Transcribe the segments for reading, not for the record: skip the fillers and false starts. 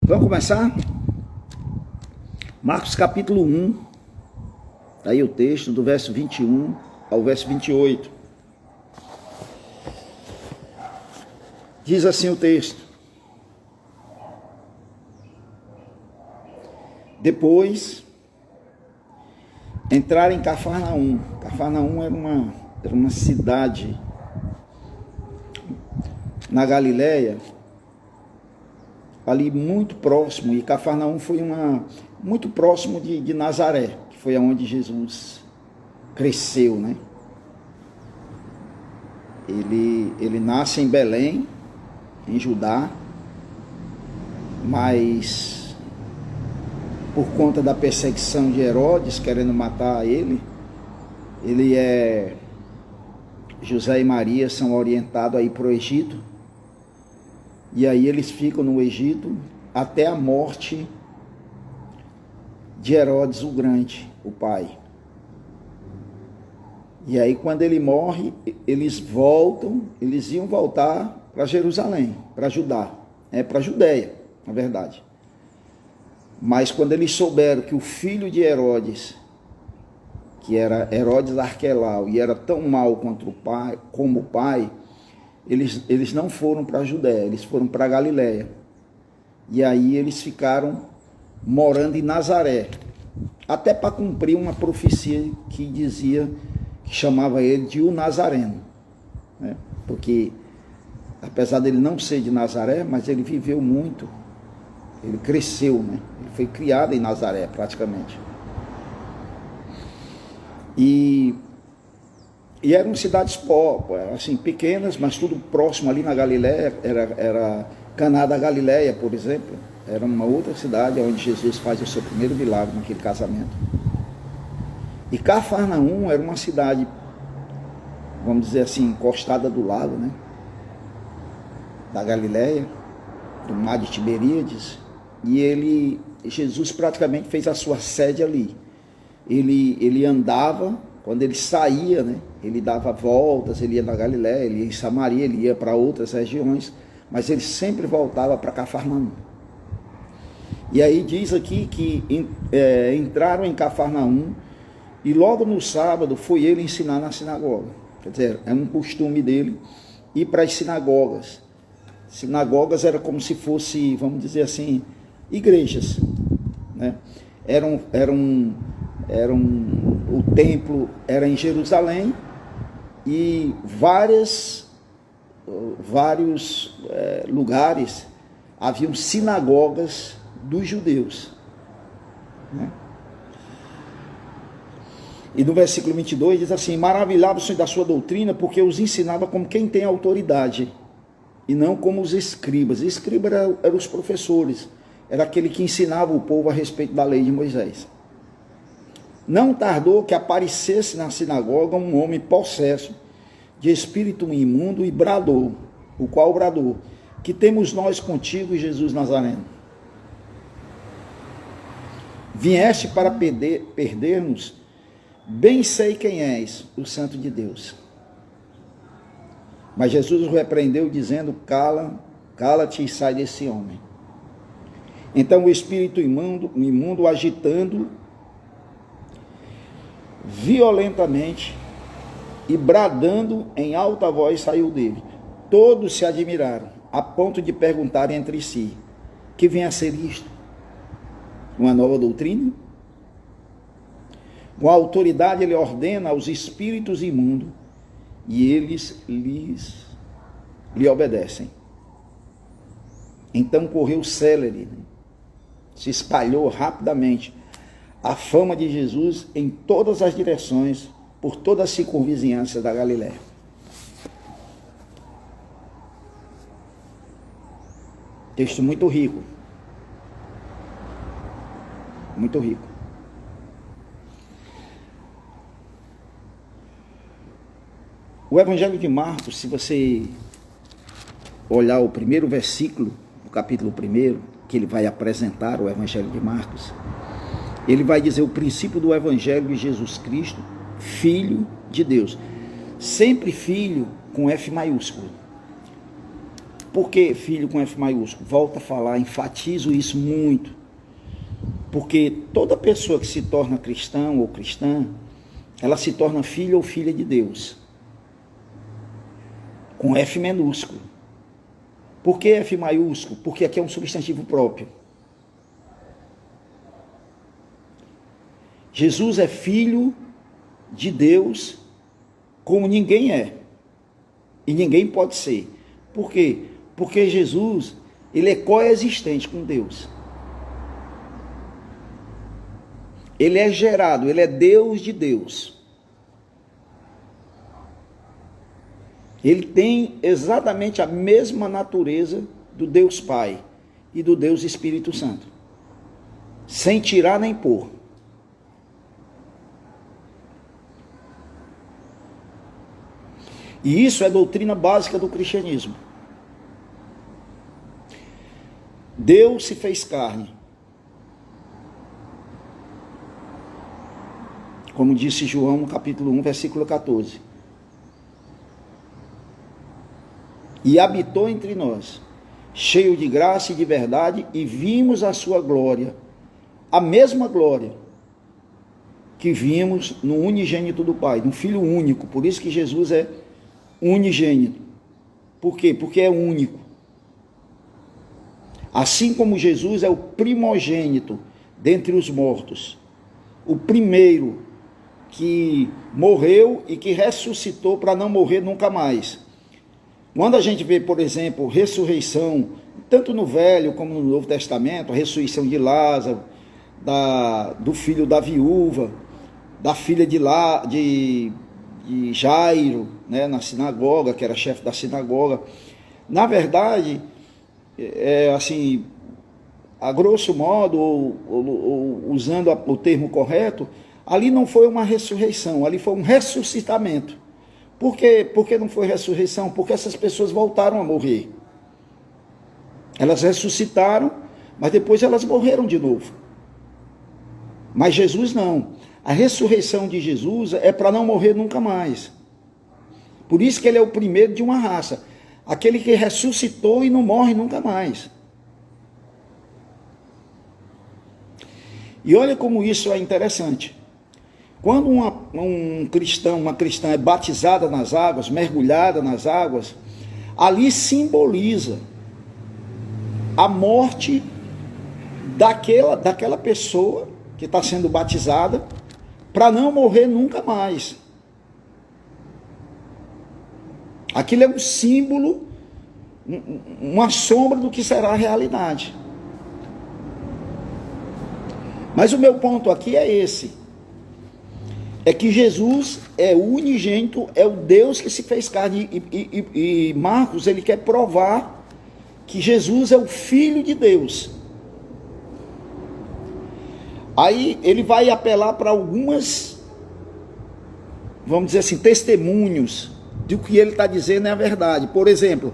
Vamos começar? Marcos capítulo 1, aí o texto do verso 21 ao verso 28. Diz assim o texto: depois entraram em Cafarnaum. Cafarnaum era uma cidade na Galileia, ali muito próximo, e Cafarnaum foi muito próximo de Nazaré, que foi aonde Jesus cresceu, né? Ele nasce em Belém, em Judá, mas por conta da perseguição de Herodes, querendo matar ele, José e Maria são orientados a ir para o Egito, e aí eles ficam no Egito até a morte de Herodes o Grande, o pai. E aí quando ele morre, eles iam voltar para Jerusalém, para Judá, para a Judéia, na verdade. Mas quando eles souberam que o filho de Herodes, que era Herodes Arquelau, e era tão mau como o pai, eles não foram para a Judéia, eles foram para a Galileia. E aí eles ficaram morando em Nazaré, até para cumprir uma profecia que chamava ele de o Nazareno, né? Porque apesar dele não ser de Nazaré, mas ele viveu muito, ele cresceu, né? Ele foi criado em Nazaré praticamente. E eram cidades assim, pequenas, mas tudo próximo ali na Galileia. Era Caná da Galileia, por exemplo, era uma outra cidade onde Jesus faz o seu primeiro milagre naquele casamento. E Cafarnaum era uma cidade, vamos dizer assim, encostada do lado, né, da Galileia, do mar de Tiberíades, e Jesus praticamente fez a sua sede ali. Ele andava, quando ele saía, né, ele dava voltas, ele ia na Galileia, ele ia em Samaria, ele ia para outras regiões, mas ele sempre voltava para Cafarnaum. E aí diz aqui que entraram em Cafarnaum, e logo no sábado foi ele ensinar na sinagoga. Quer dizer, é um costume dele ir para as sinagogas. Sinagogas era como se fosse, vamos dizer assim, igrejas, né? O templo era em Jerusalém, e vários lugares haviam sinagogas dos judeus, né? E no versículo 22 diz assim: maravilhavam-se da sua doutrina, porque os ensinava como quem tem autoridade, e não como os escribas. Escribas eram os professores, era aquele que ensinava o povo a respeito da lei de Moisés. Não tardou que aparecesse na sinagoga um homem possesso de espírito imundo, e bradou, que temos nós contigo, Jesus Nazareno? Vieste para perder-nos? Bem sei quem és, o Santo de Deus. Mas Jesus o repreendeu, dizendo: cala-te e sai desse homem. Então o espírito imundo, agitando violentamente e bradando em alta voz, saiu dele. Todos se admiraram, a ponto de perguntar entre si: que vem a ser isto? Uma nova doutrina? Com autoridade ele ordena aos espíritos imundos, e eles lhe obedecem. Então correu célere, se espalhou rapidamente a fama de Jesus em todas as direções, por toda a circunvizinhança da Galileia. Texto muito rico. Muito rico. O Evangelho de Marcos, se você olhar o primeiro versículo do capítulo 1, que ele vai apresentar o Evangelho de Marcos, ele vai dizer o princípio do Evangelho de Jesus Cristo, Filho de Deus. Sempre filho com F maiúsculo. Por que filho com F maiúsculo? Volto a falar, enfatizo isso muito. Porque toda pessoa que se torna cristão ou cristã, ela se torna filho ou filha de Deus. Com F minúsculo. Por que F maiúsculo? Porque aqui é um substantivo próprio. Jesus é filho de Deus como ninguém é. E ninguém pode ser. Por quê? Porque Jesus, ele é coexistente com Deus. Ele é gerado, ele é Deus de Deus. Ele tem exatamente a mesma natureza do Deus Pai e do Deus Espírito Santo. Sem tirar nem pôr. E isso é doutrina básica do cristianismo. Deus se fez carne. Como disse João no capítulo 1, versículo 14. E habitou entre nós, cheio de graça e de verdade, e vimos a sua glória, a mesma glória que vimos no unigênito do Pai, no Filho único. Por isso que Jesus é unigênito. Por quê? Porque é único. Assim como Jesus é o primogênito dentre os mortos, o primeiro que morreu e que ressuscitou para não morrer nunca mais. Quando a gente vê, por exemplo, ressurreição, tanto no Velho como no Novo Testamento, a ressurreição de Lázaro, do filho da viúva, da filha de Jairo, né, na sinagoga, que era chefe da sinagoga. Na verdade, assim, a grosso modo, ou usando o termo correto, ali não foi uma ressurreição, ali foi um ressuscitamento. Por que não foi ressurreição? Porque essas pessoas voltaram a morrer. Elas ressuscitaram, mas depois elas morreram de novo. Mas Jesus não. A ressurreição de Jesus é para não morrer nunca mais. Por isso que ele é o primeiro de uma raça. Aquele que ressuscitou e não morre nunca mais. E olha como isso é interessante. Quando um cristão, uma cristã é batizada nas águas, mergulhada nas águas, ali simboliza a morte daquela pessoa que está sendo batizada para não morrer nunca mais. Aquilo é um símbolo, uma sombra do que será a realidade. Mas o meu ponto aqui é esse. É que Jesus é o unigênito, é o Deus que se fez carne. E Marcos, ele quer provar que Jesus é o Filho de Deus. Aí ele vai apelar para algumas, vamos dizer assim, testemunhos do que ele está dizendo é a verdade. Por exemplo,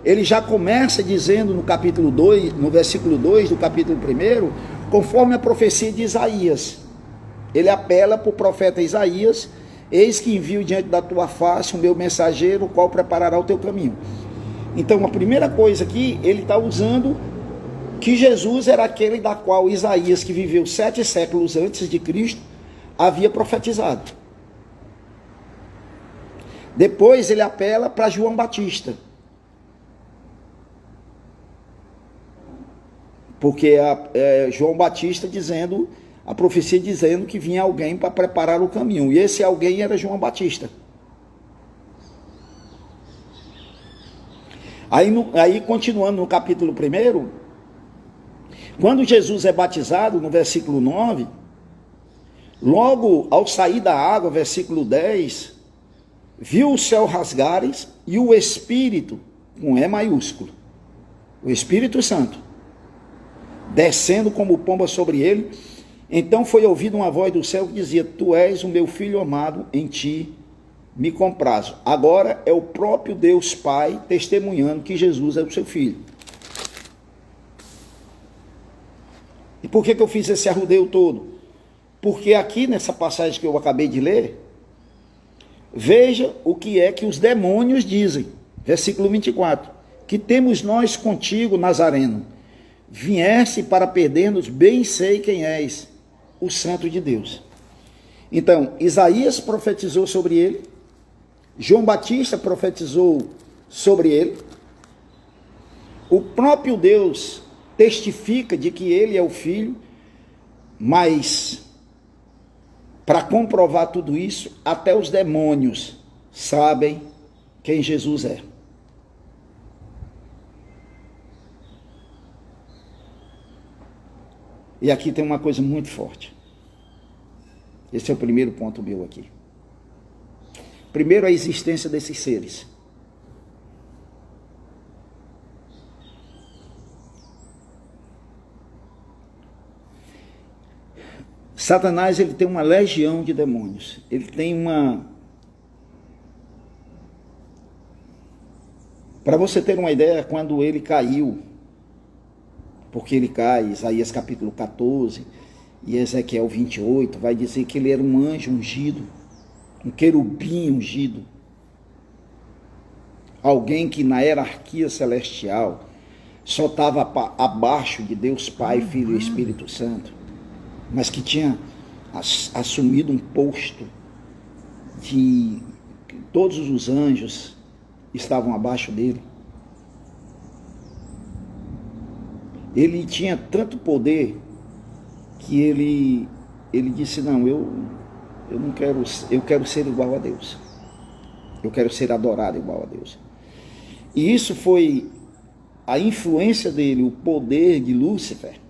ele já começa dizendo no capítulo 2, no versículo 2 do capítulo 1, conforme a profecia de Isaías. Ele apela para o profeta Isaías: eis que envio diante da tua face o meu mensageiro, o qual preparará o teu caminho. Então, a primeira coisa aqui, ele está usando que Jesus era aquele da qual Isaías, que viveu 7 séculos antes de Cristo, havia profetizado. Depois ele apela para João Batista, porque João Batista dizendo, a profecia dizendo que vinha alguém para preparar o caminho, e esse alguém era João Batista. Aí continuando no capítulo 1, quando Jesus é batizado, no versículo 9, logo ao sair da água, versículo 10, viu o céu rasgares e o Espírito, com E maiúsculo, o Espírito Santo, descendo como pomba sobre ele. Então foi ouvida uma voz do céu que dizia: tu és o meu filho amado, em ti me comprazo. Agora é o próprio Deus Pai testemunhando que Jesus é o seu filho. E por que eu fiz esse arrudeio todo? Porque aqui nessa passagem que eu acabei de ler, veja o que é que os demônios dizem. Versículo 24. que temos nós contigo, Nazareno? Vieste para perder-nos, bem sei quem és, o Santo de Deus. Então, Isaías profetizou sobre ele, João Batista profetizou sobre ele, o próprio Deus testifica de que ele é o Filho, mas para comprovar tudo isso, até os demônios sabem quem Jesus é. E aqui tem uma coisa muito forte. Esse é o primeiro ponto meu aqui. Primeiro, a existência desses seres. Satanás, ele tem uma legião de demônios. Ele tem uma... Para você ter uma ideia, quando ele caiu, porque ele cai, Isaías capítulo 14 e Ezequiel 28, vai dizer que ele era um anjo ungido, um querubim ungido, alguém que na hierarquia celestial só estava abaixo de Deus Pai, Filho e Espírito Santo, mas que tinha assumido um posto de que todos os anjos estavam abaixo dele. Ele tinha tanto poder que ele disse, não, eu não quero, eu quero ser igual a Deus. Eu quero ser adorado igual a Deus. E isso foi a influência dele, o poder de Lúcifer,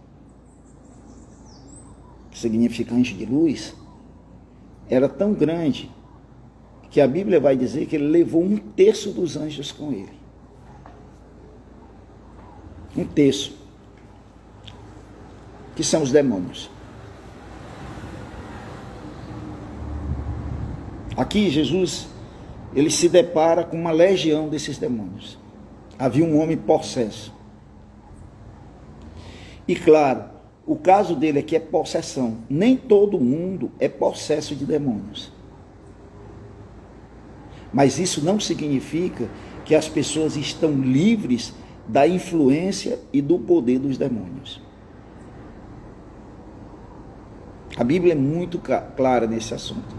que significa anjo de luz, era tão grande que a Bíblia vai dizer que ele levou 1/3 dos anjos com ele. 1/3. Que são os demônios. Aqui Jesus, ele se depara com uma legião desses demônios. Havia um homem possesso. E claro, o caso dele aqui é possessão. Nem todo mundo é possesso de demônios. Mas isso não significa que as pessoas estão livres da influência e do poder dos demônios. A Bíblia é muito clara nesse assunto.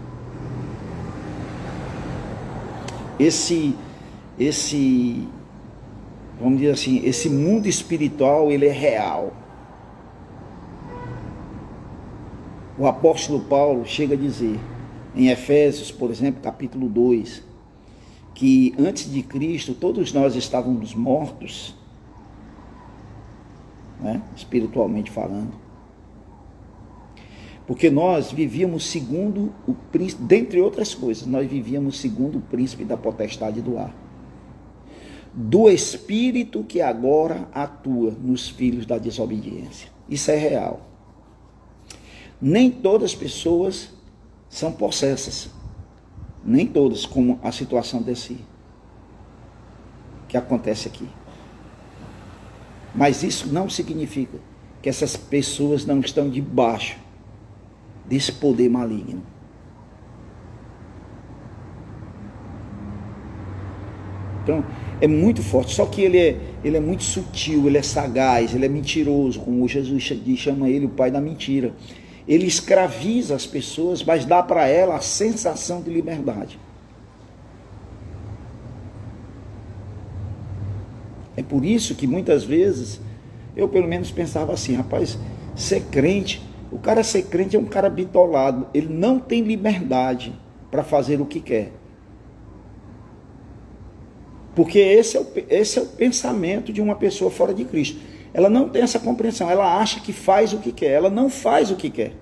Vamos dizer assim, esse mundo espiritual, ele é real. O apóstolo Paulo chega a dizer, em Efésios, por exemplo, capítulo 2, que antes de Cristo, todos nós estávamos mortos, né, espiritualmente falando. Porque nós vivíamos segundo o príncipe, dentre outras coisas, nós vivíamos segundo o príncipe da potestade do ar. Do espírito que agora atua nos filhos da desobediência. Isso é real. Nem todas as pessoas são possessas. Nem todas, como a situação desse que acontece aqui. Mas isso não significa que essas pessoas não estão debaixo desse poder maligno. Então, é muito forte, só que ele é muito sutil, ele é sagaz, ele é mentiroso, como Jesus chama ele o pai da mentira. Ele escraviza as pessoas, mas dá para ela a sensação de liberdade. É por isso que muitas vezes, eu pelo menos pensava assim, rapaz, ser crente, o cara ser crente é um cara bitolado, ele não tem liberdade para fazer o que quer. Porque esse é o pensamento de uma pessoa fora de Cristo. Ela não tem essa compreensão, ela acha que faz o que quer, ela não faz o que quer.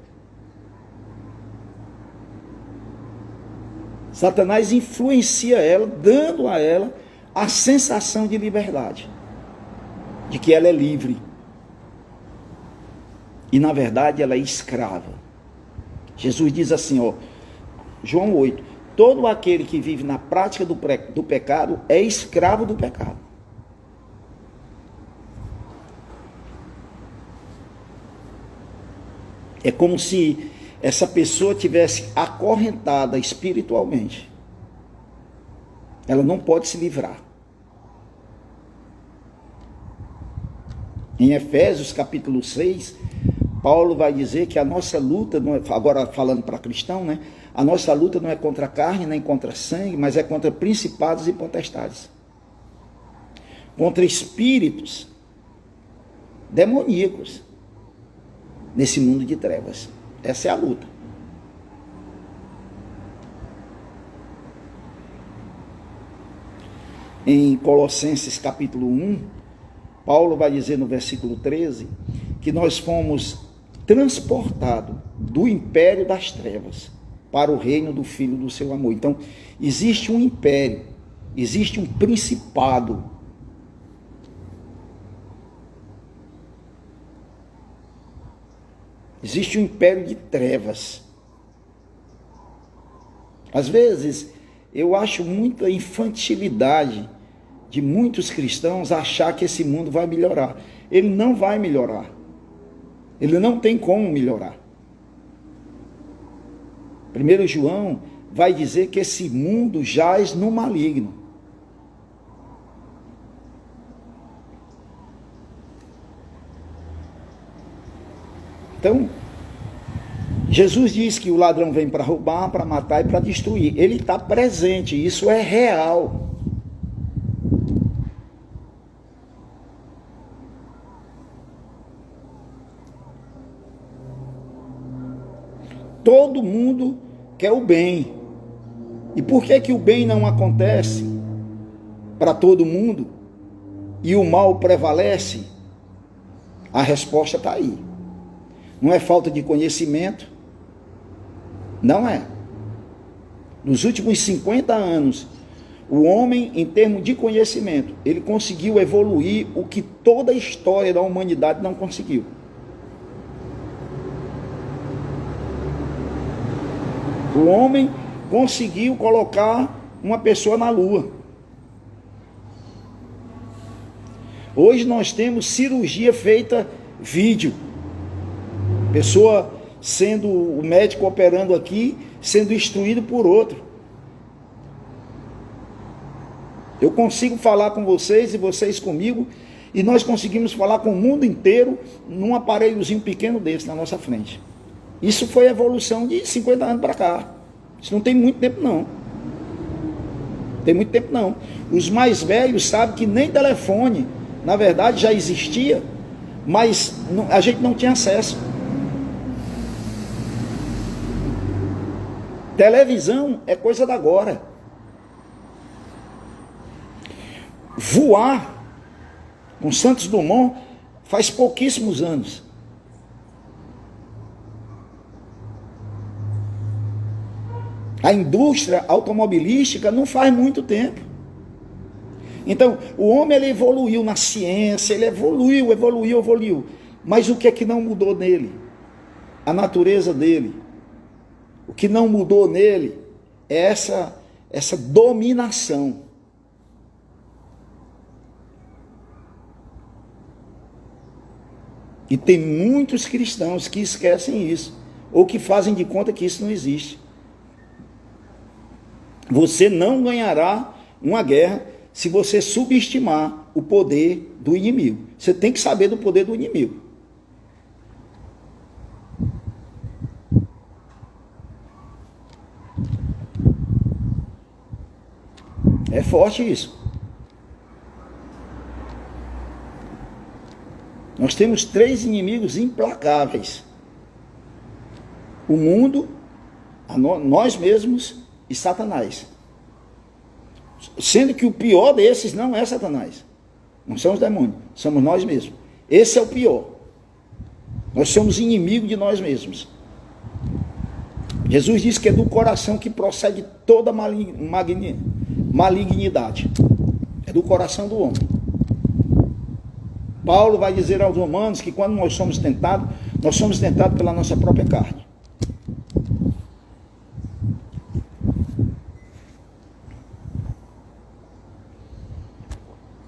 Satanás influencia ela, dando a ela a sensação de liberdade, de que ela é livre. E na verdade ela é escrava. Jesus diz assim, João 8, todo aquele que vive na prática do pecado é escravo do pecado. É como se essa pessoa tivesse acorrentada espiritualmente. Ela não pode se livrar. Em Efésios capítulo 6, Paulo vai dizer que a nossa luta, agora falando para cristão, né? A nossa luta não é contra a carne, nem contra sangue, mas é contra principados e potestades. Contra espíritos demoníacos nesse mundo de trevas. Essa é a luta. Em Colossenses capítulo 1, Paulo vai dizer no versículo 13 que nós fomos transportados do império das trevas para o reino do Filho do seu amor. Então, existe um império, existe um principado. Existe um império de trevas. Às vezes, eu acho muita infantilidade de muitos cristãos achar que esse mundo vai melhorar. Ele não vai melhorar. Ele não tem como melhorar. 1 João vai dizer que esse mundo jaz no maligno. Então, Jesus diz que o ladrão vem para roubar, para matar e para destruir. Ele está presente, isso é real. Todo mundo quer o bem. E por que o bem não acontece para todo mundo e o mal prevalece? A resposta está aí. Não é falta de conhecimento. Não é. Nos últimos 50 anos, o homem, em termos de conhecimento, ele conseguiu evoluir o que toda a história da humanidade não conseguiu. O homem conseguiu colocar uma pessoa na lua. Hoje nós temos cirurgia feita vídeo. Pessoa sendo, o médico operando aqui, sendo instruído por outro. Eu consigo falar com vocês e vocês comigo, e nós conseguimos falar com o mundo inteiro num aparelhozinho pequeno desse na nossa frente. Isso foi evolução de 50 anos para cá. Isso não tem muito tempo não. Tem muito tempo não. Os mais velhos sabem que nem telefone, na verdade, já existia, mas a gente não tinha acesso. Televisão é coisa da agora. Voar com Santos Dumont faz pouquíssimos anos. A indústria automobilística não faz muito tempo. Então, o homem ele evoluiu na ciência, ele evoluiu. Mas o que é que não mudou nele? A natureza dele. O que não mudou nele é essa dominação. E tem muitos cristãos que esquecem isso, ou que fazem de conta que isso não existe. Você não ganhará uma guerra se você subestimar o poder do inimigo. Você tem que saber do poder do inimigo. É forte isso. Nós temos 3 inimigos implacáveis: o mundo, nós mesmos e Satanás. Sendo que o pior desses não é Satanás, não são os demônios, somos nós mesmos. Esse é o pior. Nós somos inimigos de nós mesmos. Jesus disse que é do coração que procede toda malignidade. É do coração do homem. Paulo vai dizer aos romanos que quando nós somos tentados pela nossa própria carne.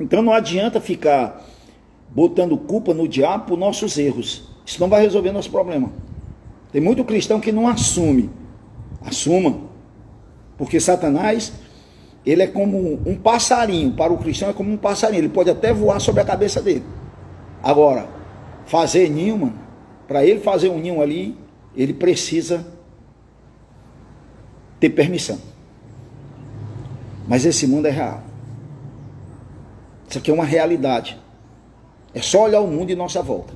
Então não adianta ficar botando culpa no diabo por nossos erros. Isso não vai resolver nosso problema. Tem muito cristão que não assume. Assuma. Porque Satanás, ele é como um passarinho. Para o cristão é como um passarinho. Ele pode até voar sobre a cabeça dele. Agora, fazer ninho, mano, para ele fazer um ninho ali, ele precisa ter permissão. Mas esse mundo é real. Isso aqui é uma realidade. É só olhar o mundo em nossa volta.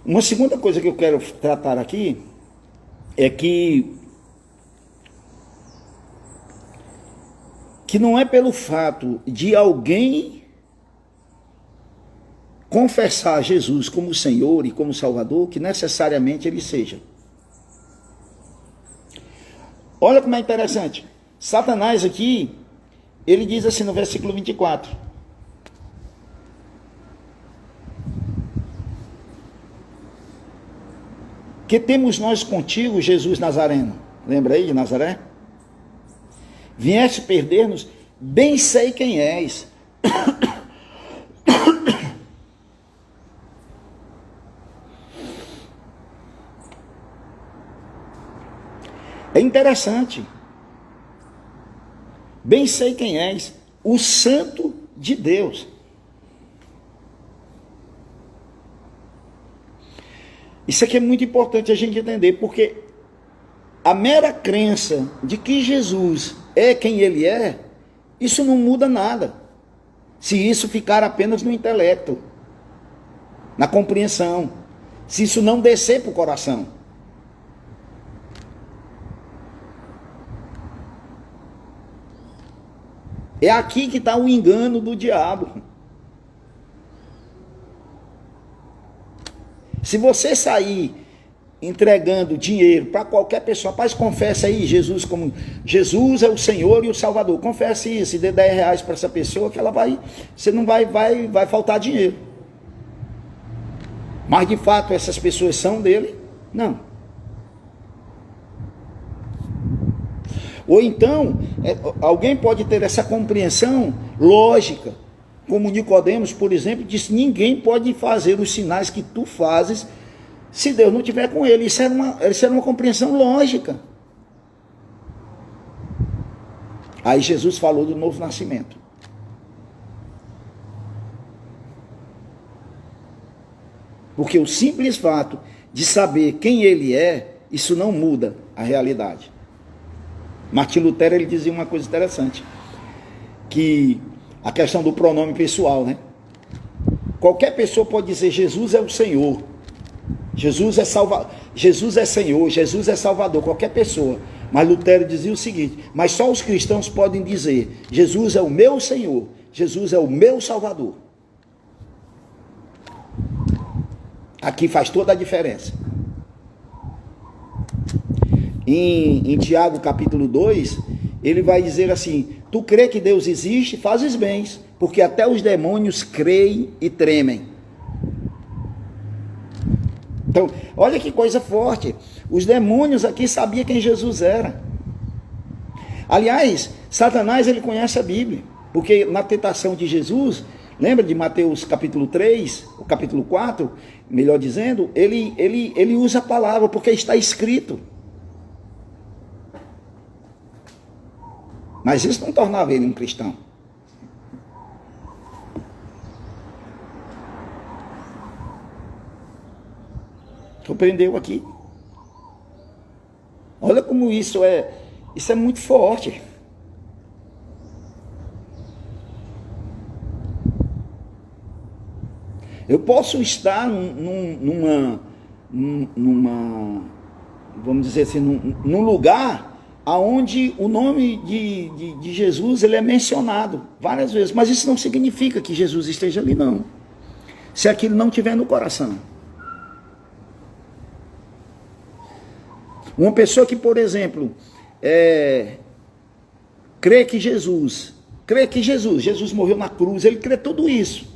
Uma segunda coisa que eu quero tratar aqui é que não é pelo fato de alguém confessar Jesus como Senhor e como Salvador que necessariamente ele seja. Olha como é interessante. Satanás aqui, ele diz assim no versículo 24. Que temos nós contigo, Jesus Nazareno? Lembra aí de Nazaré? Vieste perder-nos, bem sei quem és. É interessante. Bem sei quem és, o Santo de Deus. Isso aqui é muito importante a gente entender, porque a mera crença de que Jesus é quem ele é, isso não muda nada. Se isso ficar apenas no intelecto, na compreensão, se isso não descer para o coração. É aqui que está o engano do diabo. Se você sair entregando dinheiro para qualquer pessoa, rapaz, confessa aí Jesus como Jesus é o Senhor e o Salvador. Confesse isso, e dê 10 reais para essa pessoa que ela vai, você não vai faltar dinheiro. Mas de fato essas pessoas são dele? Não. Ou então, alguém pode ter essa compreensão lógica, como Nicodemos, por exemplo, disse: ninguém pode fazer os sinais que tu fazes se Deus não estiver com ele. Isso era uma compreensão lógica. Aí Jesus falou do novo nascimento. Porque o simples fato de saber quem ele é, isso não muda a realidade. Martim Lutero, ele dizia uma coisa interessante, que a questão do pronome pessoal, né? Qualquer pessoa pode dizer Jesus é o Senhor, Jesus é Senhor, Jesus é Salvador, qualquer pessoa. Mas Lutero dizia o seguinte: mas só os cristãos podem dizer Jesus é o meu Senhor, Jesus é o meu Salvador. Aqui faz toda a diferença. Em Tiago capítulo 2, ele vai dizer assim: tu crê que Deus existe, fazes bem, porque até os demônios creem e tremem. Então, olha que coisa forte. Os demônios aqui sabiam quem Jesus era. Aliás, Satanás, ele conhece a Bíblia, porque na tentação de Jesus, lembra de Mateus capítulo 3, o capítulo 4, melhor dizendo, ele usa a palavra, porque está escrito. Mas isso não tornava ele um cristão. Compreendeu aqui? Olha como isso é muito forte. Eu posso estar numa vamos dizer assim, num lugar aonde o nome de Jesus ele é mencionado várias vezes, mas isso não significa que Jesus esteja ali, não. Se aquilo não estiver no coração. Uma pessoa que, por exemplo, crê que Jesus morreu na cruz, ele crê tudo isso,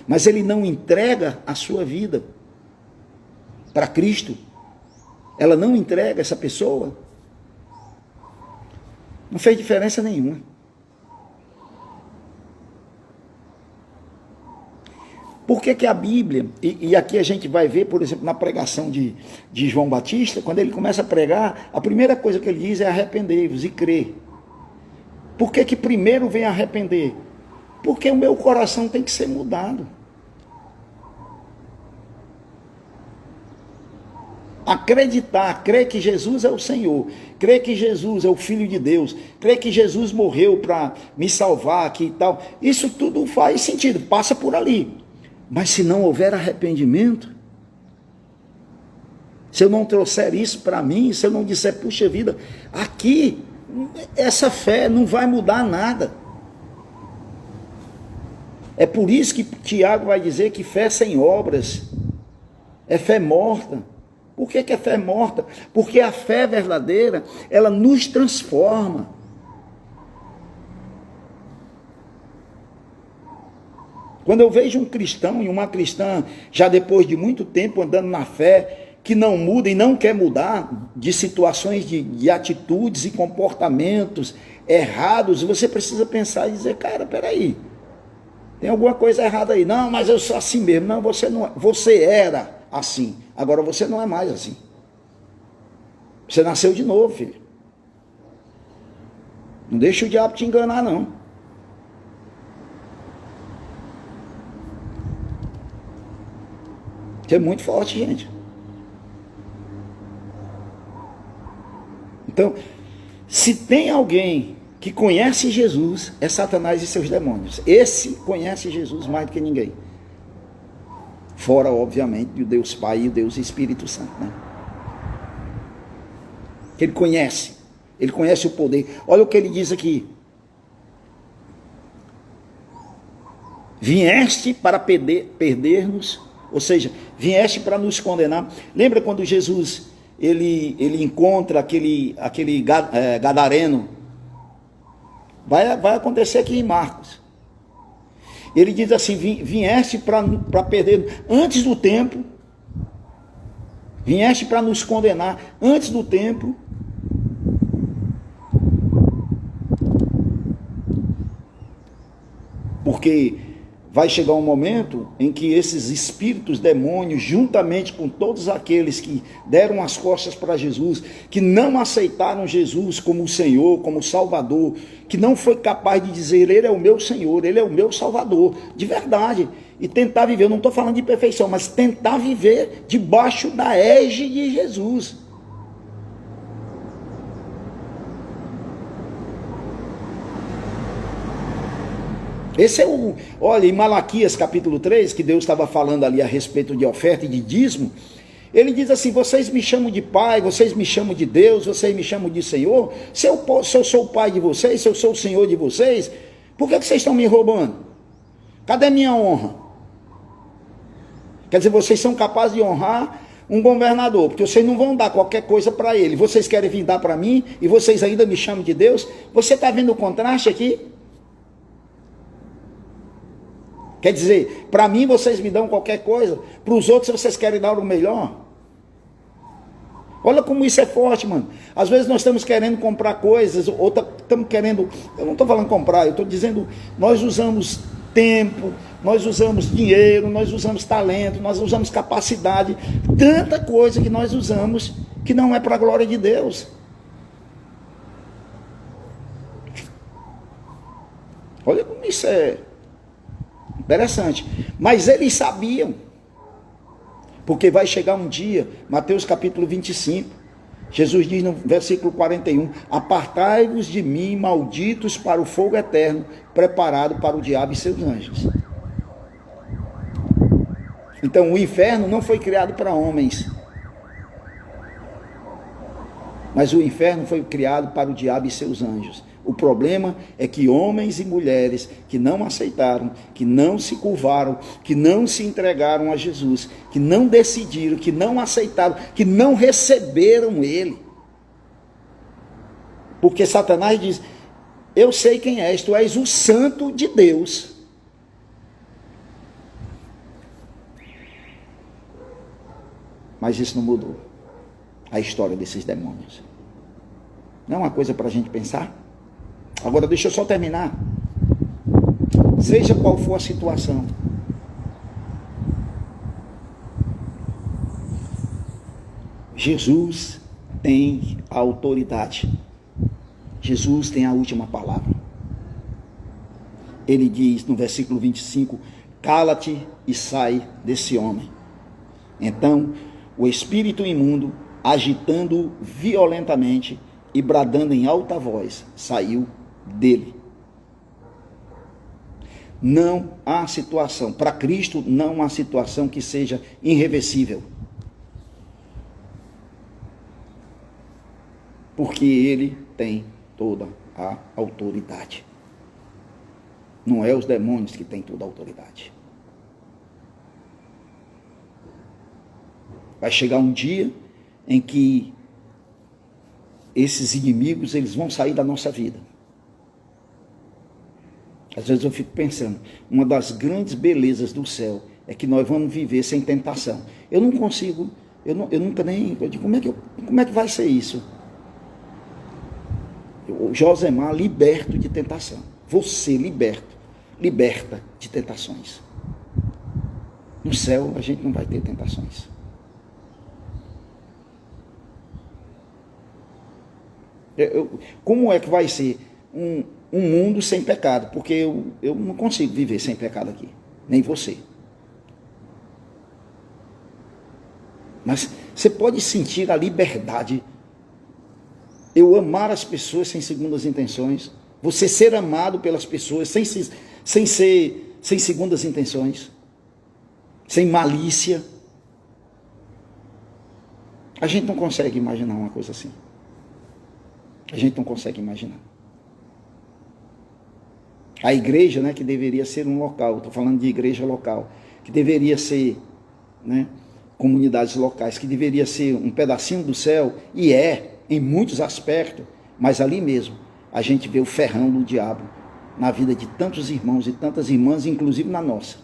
mas ele não entrega a sua vida para Cristo, ela não entrega essa pessoa, não fez diferença nenhuma. Por que a Bíblia, e aqui a gente vai ver, por exemplo, na pregação de João Batista, quando ele começa a pregar, a primeira coisa que ele diz é arrependei-vos e crê. Por que que primeiro vem arrepender? Porque o meu coração tem que ser mudado. Acreditar, crer que Jesus é o Senhor, crer que Jesus é o Filho de Deus, crer que Jesus morreu para me salvar aqui e tal, isso tudo faz sentido, passa por ali. Mas se não houver arrependimento, se eu não trouxer isso para mim, se eu não disser, puxa vida, aqui, essa fé não vai mudar nada. É por isso que Tiago vai dizer que fé sem obras é fé morta. Por que que é fé morta? Porque a fé verdadeira, ela nos transforma. Quando eu vejo um cristão e uma cristã, já depois de muito tempo andando na fé, que não muda e não quer mudar de situações, de atitudes e comportamentos errados, você precisa pensar e dizer, cara, peraí, tem alguma coisa errada aí. Não, mas eu sou assim mesmo. Não, você não é. Você era assim. Agora você não é mais assim. Você nasceu de novo, filho. Não deixa o diabo te enganar, não. Isso é muito forte, gente. Então, se tem alguém que conhece Jesus, é Satanás e seus demônios. Esse conhece Jesus mais do que ninguém. Fora, obviamente, o Deus Pai e o Deus Espírito Santo, né? Ele conhece o poder. Olha o que ele diz aqui. Vieste para perder-nos, ou seja, vieste para nos condenar. Lembra quando Jesus, ele encontra aquele gadareno? Vai acontecer aqui em Marcos. Ele diz assim, vieste para perder antes do tempo, vieste para nos condenar antes do tempo, porque vai chegar um momento em que esses espíritos demônios, juntamente com todos aqueles que deram as costas para Jesus, que não aceitaram Jesus como o Senhor, como o Salvador, que não foi capaz de dizer, Ele é o meu Senhor, Ele é o meu Salvador, de verdade, e tentar viver, eu não estou falando de perfeição, mas tentar viver debaixo da égide de Jesus. Esse é olha, em Malaquias capítulo 3, que Deus estava falando ali a respeito de oferta e de dízimo, ele diz assim, vocês me chamam de pai, vocês me chamam de Deus, vocês me chamam de Senhor, se eu sou o pai de vocês, se eu sou o Senhor de vocês, por que vocês estão me roubando? Cadê minha honra? Quer dizer, vocês são capazes de honrar um governador, porque vocês não vão dar qualquer coisa para ele, vocês querem vir dar para mim, e vocês ainda me chamam de Deus. Você está vendo o contraste aqui? Quer dizer, para mim vocês me dão qualquer coisa, para os outros vocês querem dar o melhor. Olha como isso é forte, mano. Às vezes nós estamos querendo comprar coisas, ou estamos querendo, eu não estou falando comprar, eu estou dizendo, nós usamos tempo, nós usamos dinheiro, nós usamos talento, nós usamos capacidade, tanta coisa que nós usamos que não é para a glória de Deus. Olha como isso é interessante. Mas eles sabiam, porque vai chegar um dia, Mateus capítulo 25, Jesus diz no versículo 41, apartai-vos de mim, malditos, para o fogo eterno, preparado para o diabo e seus anjos. Então o inferno não foi criado para homens, mas o inferno foi criado para o diabo e seus anjos. O problema é que homens e mulheres que não aceitaram, que não se curvaram, que não se entregaram a Jesus, que não decidiram, que não aceitaram, que não receberam Ele. Porque Satanás diz, eu sei quem és, tu és o santo de Deus. Mas isso não mudou a história desses demônios. Não é uma coisa para a gente pensar? Agora deixa eu só terminar. Seja qual for a situação, Jesus tem a autoridade. Jesus tem a última palavra. ele diz no versículo 25, cala-te e sai desse homem. Então, o espírito imundo, agitando violentamente e bradando em alta voz, saiu dele. Não há situação, para Cristo não há situação que seja irreversível. Porque ele tem toda a autoridade. Não é os demônios que têm toda a autoridade. Vai chegar um dia em que esses inimigos, eles vão sair da nossa vida. Às vezes eu fico pensando, uma das grandes belezas do céu é que nós vamos viver sem tentação. Eu não consigo, eu nunca nem, eu digo, como é que vai ser isso? O Josemar liberto de tentação. Você liberta de tentações. No céu a gente não vai ter tentações. Como é que vai ser um mundo sem pecado? Porque eu não consigo viver sem pecado aqui, nem você. Mas você pode sentir a liberdade. Eu amar as pessoas sem segundas intenções. Você ser amado pelas pessoas sem segundas intenções. Sem malícia. A gente não consegue imaginar uma coisa assim. A gente não consegue imaginar. A igreja, né, que deveria ser um local, estou falando de igreja local, que deveria ser, né, comunidades locais, que deveria ser um pedacinho do céu, e em muitos aspectos, mas ali mesmo a gente vê o ferrão do diabo na vida de tantos irmãos e tantas irmãs, inclusive na nossa.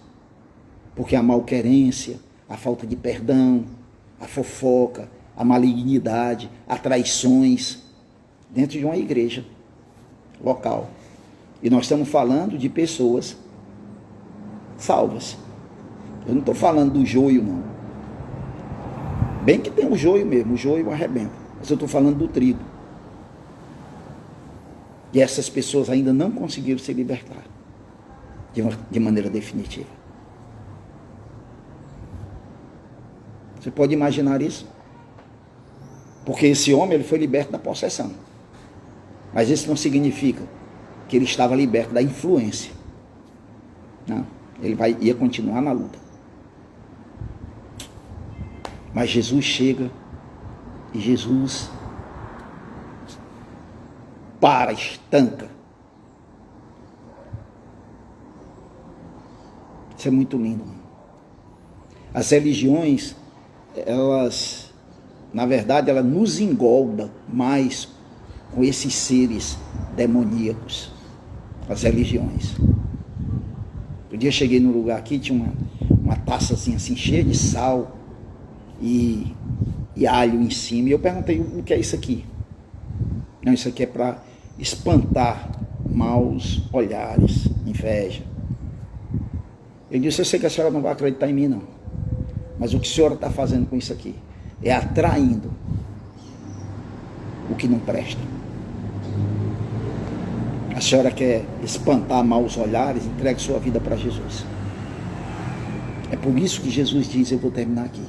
Porque a malquerência, a falta de perdão, a fofoca, a malignidade, as traições, dentro de uma igreja local. E nós estamos falando de pessoas salvas. Eu não estou falando do joio, não. Bem que tem o joio mesmo, o joio arrebenta. Mas eu estou falando do trigo. E essas pessoas ainda não conseguiram se libertar de maneira definitiva. Você pode imaginar isso? Porque esse homem, ele foi liberto da possessão. Mas isso não significa que ele estava liberto da influência. Não, ele ia continuar na luta. Mas Jesus chega e Jesus estanca. Isso é muito lindo. As religiões, elas, na verdade, elas nos engolda mais com esses seres demoníacos, as religiões. Um dia eu cheguei num lugar aqui, tinha uma taçazinha assim, cheia de sal e alho em cima, e eu perguntei, o que é isso aqui? Não, isso aqui é para espantar maus olhares, inveja. Ele disse, eu sei que a senhora não vai acreditar em mim, não, mas o que a senhora está fazendo com isso aqui é atraindo o que não presta. A senhora quer espantar maus olhares, entregue sua vida para Jesus. É por isso que Jesus diz, eu vou terminar aqui,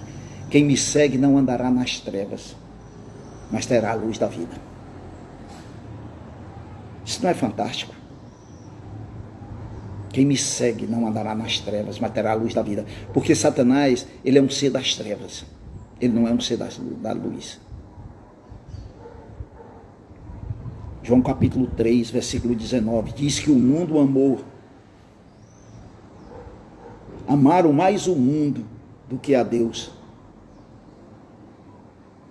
quem me segue não andará nas trevas, mas terá a luz da vida. Isso não é fantástico? Quem me segue não andará nas trevas, mas terá a luz da vida. Porque Satanás, ele é um ser das trevas. Ele não é um ser da luz. João capítulo 3, versículo 19, diz que o mundo amou. Amaram mais o mundo do que a Deus.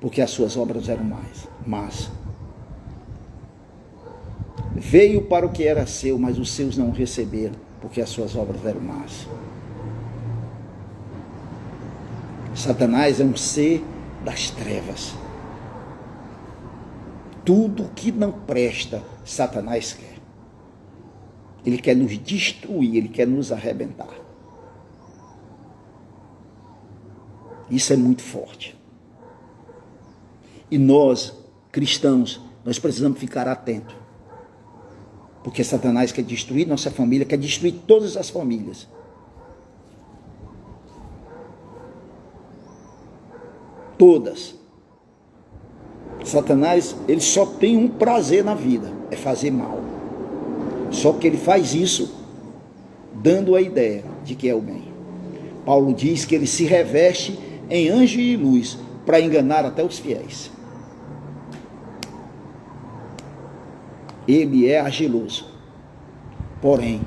Porque as suas obras eram más. Veio para o que era seu, mas os seus não receberam, porque as suas obras eram más. Satanás é um ser das trevas. Tudo que não presta, Satanás quer. Ele quer nos destruir, ele quer nos arrebentar. Isso é muito forte. E nós, cristãos, nós precisamos ficar atentos. Porque Satanás quer destruir nossa família, quer destruir todas as famílias. Todas. Satanás, ele só tem um prazer na vida, é fazer mal. Só que ele faz isso dando a ideia de que é o bem. Paulo diz que ele se reveste em anjo de luz para enganar até os fiéis. Ele é argiloso. Porém,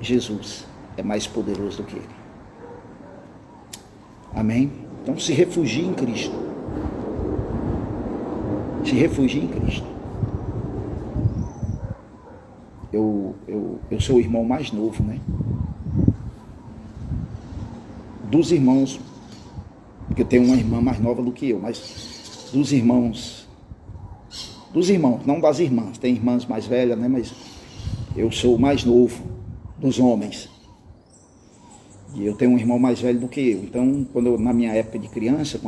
Jesus é mais poderoso do que ele. Amém? Então se refugie em Cristo. Se refugie em Cristo. Eu sou o irmão mais novo, né? Dos irmãos, porque eu tenho uma irmã mais nova do que eu, mas dos irmãos, não das irmãs, tem irmãs mais velhas, né? Mas eu sou o mais novo dos homens. E eu tenho um irmão mais velho do que eu. Então, na minha época de criança,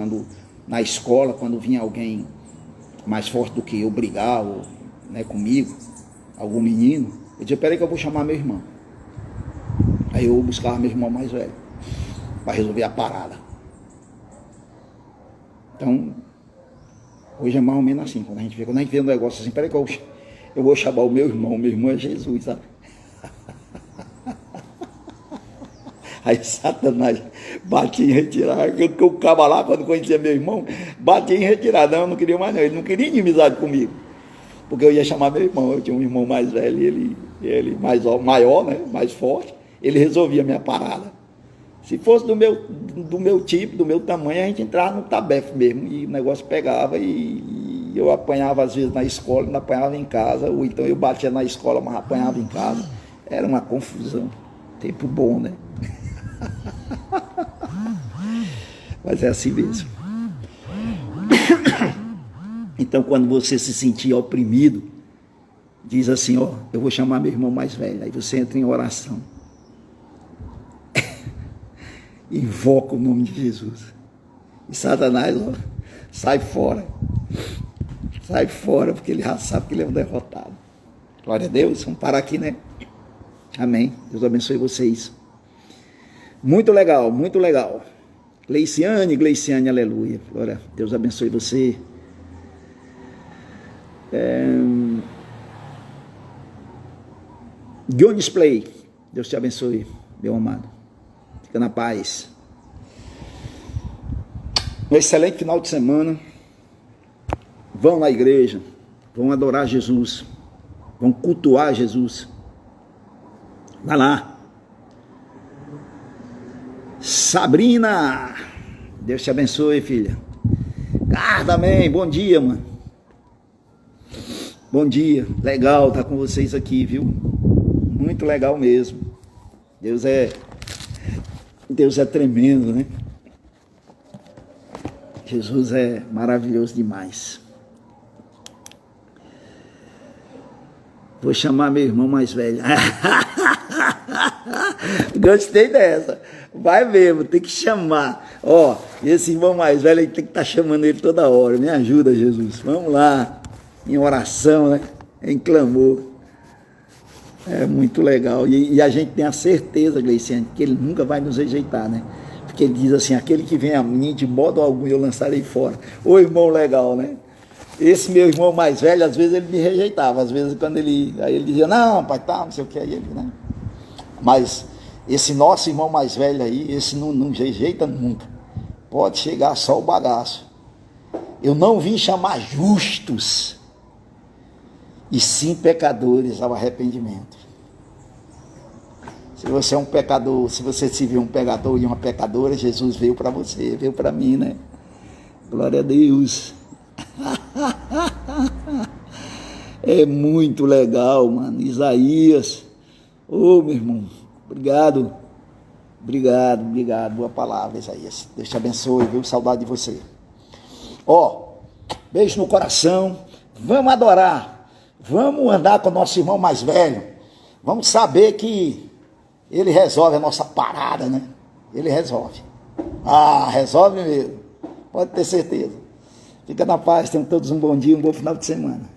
na escola, quando vinha alguém mais forte do que eu brigar, né, comigo, algum menino, eu dizia, peraí que eu vou chamar meu irmão. Aí eu buscava meu irmão mais velho, para resolver a parada. Então, hoje é mais ou menos assim, quando a gente vê um negócio assim, peraí que eu vou chamar o meu irmão é Jesus, sabe? Aí Satanás batia em retirada, que o cabo lá, quando conhecia meu irmão, batia em retirada, não, eu não queria mais não, ele não queria inimizade comigo, porque eu ia chamar meu irmão, eu tinha um irmão mais velho, ele maior, né, mais forte, ele resolvia a minha parada. Se fosse do meu tipo, do meu tamanho, a gente entrava no tabefe mesmo, e o negócio pegava, e eu apanhava às vezes na escola, não apanhava em casa, ou então eu batia na escola, mas apanhava em casa, era uma confusão, tempo bom, né? Mas é assim mesmo. Então, quando você se sentir oprimido, diz assim, ó, eu vou chamar meu irmão mais velho. Aí você entra em oração. Invoca o nome de Jesus. E Satanás, ó, sai fora. Sai fora, porque ele já sabe que ele é um derrotado. Glória a Deus. Vamos parar aqui, né? Amém. Deus abençoe vocês. Muito legal, muito legal. Gleiciane, aleluia. Glória, Deus abençoe você. Jones Play, Deus te abençoe, meu amado. Fica na paz. Um excelente final de semana. Vão na igreja, vão adorar Jesus, vão cultuar Jesus. Vai lá. Sabrina, Deus te abençoe, filha. Também, bom dia, mano. Bom dia, legal estar com vocês aqui, viu? Muito legal mesmo. Deus é tremendo, né? Jesus é maravilhoso demais. Vou chamar meu irmão mais velho. Gostei dessa. Vai mesmo, tem que chamar. Ó, esse irmão mais velho, tem que estar chamando ele toda hora. Me ajuda, Jesus. Vamos lá. Em oração, né? Em clamor. É muito legal. E a gente tem a certeza, Gleiciane, que ele nunca vai nos rejeitar, né? Porque ele diz assim, aquele que vem a mim, de modo algum eu lançarei fora. Ô irmão legal, né? Esse meu irmão mais velho, às vezes ele me rejeitava. Às vezes quando aí ele dizia, não, pai, tá, não sei o que, aí ele, né? Mas esse nosso irmão mais velho aí, esse não rejeita nunca. Pode chegar só o bagaço. Eu não vim chamar justos, e sim pecadores ao arrependimento. Se você é um pecador, se você se vê um pecador e uma pecadora, Jesus veio para você, veio para mim, né? Glória a Deus. É muito legal, mano. Isaías. Ô, meu irmão, obrigado. Boa palavra, Isaías. Deus te abençoe, viu? Saudade de você. Ó, beijo no coração. Vamos adorar. Vamos andar com o nosso irmão mais velho. Vamos saber que ele resolve a nossa parada, né? Ele resolve. Resolve mesmo. Pode ter certeza. Fica na paz, tenham todos um bom dia, um bom final de semana.